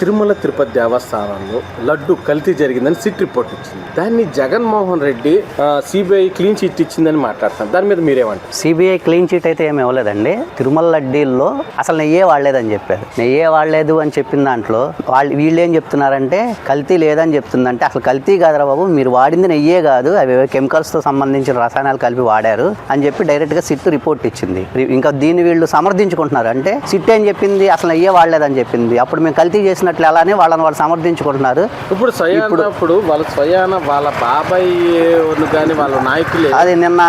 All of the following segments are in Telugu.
తిరుమల తిరుపతి దేవస్థానంలో లడ్డు కల్తీ జరిగిందని సిట్ రిపోర్ట్ ఇచ్చింది. దాన్ని Jaganmohan Reddy CBI clean chit ఇచ్చిందని మాట్లాడుతున్నారు. దాని మీద మీరేమంటారు? సిబిఐ క్లీన్ చిట్ అయితే ఏమి ఇవ్వలేదండి. తిరుమల లడ్డీల్లో అసలు నెయ్యే వాడలేదని చెప్పారు. నెయ్యే వాడలేదు అని చెప్పిన దాంట్లో వీళ్ళు ఏం చెప్తున్నారంటే కల్తీ లేదని చెప్తుందంటే అసలు కల్తీ కాదురా బాబు, మీరు వాడింది నెయ్యే కాదు, అవి కెమికల్స్తో సంబంధించిన రసాయనాలు కలిపి వాడారు అని చెప్పి డైరెక్ట్గా సిట్ రిపోర్ట్ ఇచ్చింది. ఇంకా దీన్ని వీళ్ళు సమర్థించుకుంటున్నారు. అంటే సిట్ ఏం చెప్పింది, అసలు నెయ్యే వాడలేదని చెప్పింది. అప్పుడు మేము కల్తీ చేసినట్లు అలానే వాళ్ళు సమర్థించుకుంటున్నారు. ఇప్పుడు వాళ్ళ బాబాయ్ కానీ వాళ్ళ నాయకులు అది నిన్న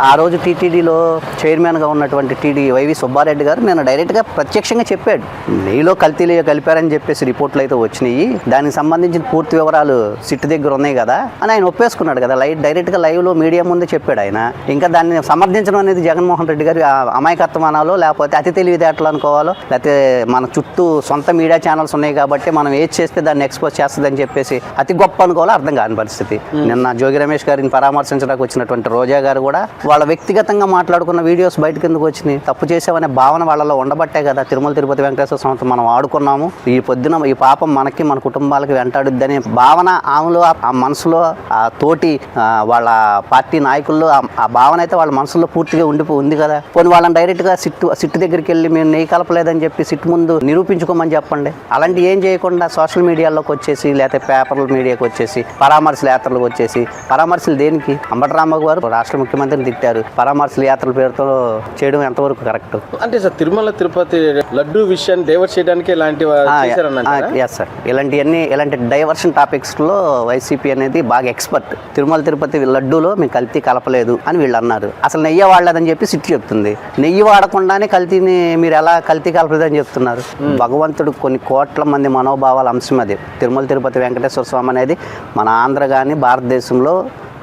ఆ రోజు టీటీడీలో చైర్మన్గా ఉన్నటువంటి వైవి సుబ్బారెడ్డి గారు నేను డైరెక్ట్గా ప్రత్యక్షంగా చెప్పాడు, నెయ్యిలో కల్తీలు కలిపారని చెప్పేసి రిపోర్ట్లు అయితే వచ్చినాయి, దానికి సంబంధించిన పూర్తి వివరాలు సిట్ దగ్గర ఉన్నాయి కదా అని ఆయన ఒప్పేసుకున్నాడు కదా. డైరెక్ట్గా లైవ్లో మీడియా ముందు చెప్పాడు ఆయన. ఇంకా దాన్ని సమర్థించడం అనేది జగన్మోహన్ రెడ్డి గారి అమాయకత్వం అనాలో, లేకపోతే అతి తెలివితేటలు అనుకోవాలో, లేకపోతే మన చుట్టూ సొంత మీడియా ఛానల్స్ ఉన్నాయి కాబట్టి మనం ఏది చేస్తే దాన్ని ఎక్స్పోజ్ చేస్తుందని చెప్పేసి అతి గొప్ప అనుకోవాలో అర్థం కాని పరిస్థితి. నిన్న జోగి రమేష్ గారిని పరామర్శించడానికి వచ్చినటువంటి రోజా గారు కూడా వాళ్ళ వ్యక్తిగతంగా మాట్లాడుకున్న వీడియోస్ బయటకు ఎందుకు వచ్చినాయి, తప్పు చేసామనే భావన వాళ్ళలో ఉండబట్టే కదా తిరుమల తిరుపతి వెంకటేశ్వర స్వామితో మనం ఆడుకున్నాము, ఈ పొద్దున ఈ పాపం మనకి మన కుటుంబాలకి వెంటాడుద్దనే భావన ఆమెలో, ఆ మనసులో, ఆ తోటి వాళ్ళ పార్టీ నాయకుల్లో ఆ భావన అయితే వాళ్ళ మనసులో పూర్తిగా ఉంది కదా. పోనీ వాళ్ళని డైరెక్ట్గా సిట్టు దగ్గరికి వెళ్ళి మేము నెయ్యి కలపలేదని చెప్పి సిట్టు ముందు నిరూపించుకోమని చెప్పండి. అలాంటి ఏం చేయకుండా సోషల్ మీడియాలోకి వచ్చేసి లేకపోతే పేపర్ల మీడియాకి వచ్చేసి పరామర్శల యాత్రలకు వచ్చేసి, పరామర్శలు దేనికి? అంబటరాంబాబు గారు రాష్ట్ర ముఖ్యమంత్రిని తిట్టారు, పరామర్శల యాత్రల పేరుతో చేయడం ఎంతవరకు కరెక్ట్? అంటే సార్ తిరుమల తిరుపతి లడ్డు విషయాన్ని డైవర్ట్ చేయడానికి ఇలాంటి సార్ ఇలాంటి డైవర్షన్ టాపిక్స్లో వైసీపీ అనేది బాగా ఎక్స్పర్ట్. తిరుమల తిరుపతి లడ్డూలో మేము కల్తీ కలపలేదు అని వీళ్ళు అన్నారు. అసలు నెయ్యి వాడలేదని చెప్పి సిట్ చెప్తుంది. నెయ్యి వాడకుండానే కల్తీని మీరు ఎలా కల్తీ కలపలేదని చెప్తున్నారు? భగవంతుడు కొన్ని కోట్ల మంది మనోభావాల అంశం అది. తిరుమల తిరుపతి వెంకటేశ్వర స్వామి అనేది మన ఆంధ్ర కానీ భారతదేశంలో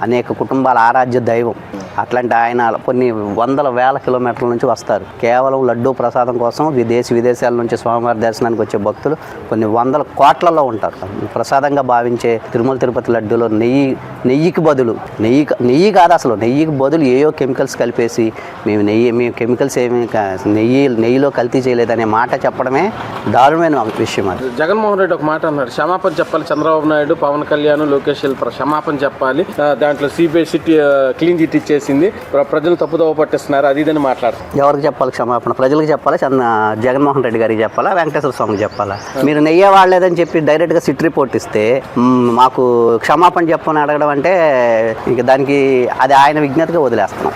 అనేక కుటుంబాల ఆరాధ్య దైవం. అట్లాంటి ఆయన కొన్ని వందల వేల కిలోమీటర్ల నుంచి వస్తారు కేవలం లడ్డూ ప్రసాదం కోసం. విదేశాల నుంచి స్వామివారి దర్శనానికి వచ్చే భక్తులు కొన్ని వందల కోట్లలో ఉంటారు. ప్రసాదంగా భావించే తిరుమల తిరుపతి లడ్డూలో నెయ్యికి బదులు నెయ్యి కాదు, అసలు నెయ్యికి బదులు ఏయో కెమికల్స్ కలిపేసి మేము కెమికల్స్ నెయ్యిలో కల్తీ చేయలేదనే మాట చెప్పడమే దారుణమైన విషయం. అది జగన్మోహన్ రెడ్డి ఒక మాట అన్నాడు, క్షమాపణ చెప్పాలి చంద్రబాబు నాయుడు, పవన్ కళ్యాణ్, లోకేష్ క్షమాపణ చెప్పాలి, దాంట్లో సిబిఐ సిటీ క్లీన్ చిట్ ఇచ్చేసింది, ప్రజలు తప్పుదోవ పట్టిస్తున్నారు, అది ఇదని మాట్లాడుతున్నారు. ఎవరికి చెప్పాలి క్షమాపణ? ప్రజలకు చెప్పాలా, జగన్మోహన్ రెడ్డి గారికి చెప్పాలా, వెంకటేశ్వర స్వామికి చెప్పాలా? మీరు నెయ్యే వాడలేదని చెప్పి డైరెక్ట్గా సిట్ రిపోర్ట్ ఇస్తే మాకు క్షమాపణ చెప్పని అడగడం అంటే ఇక దానికి అది ఆయన విజ్ఞతగా వదిలేస్తున్నాం.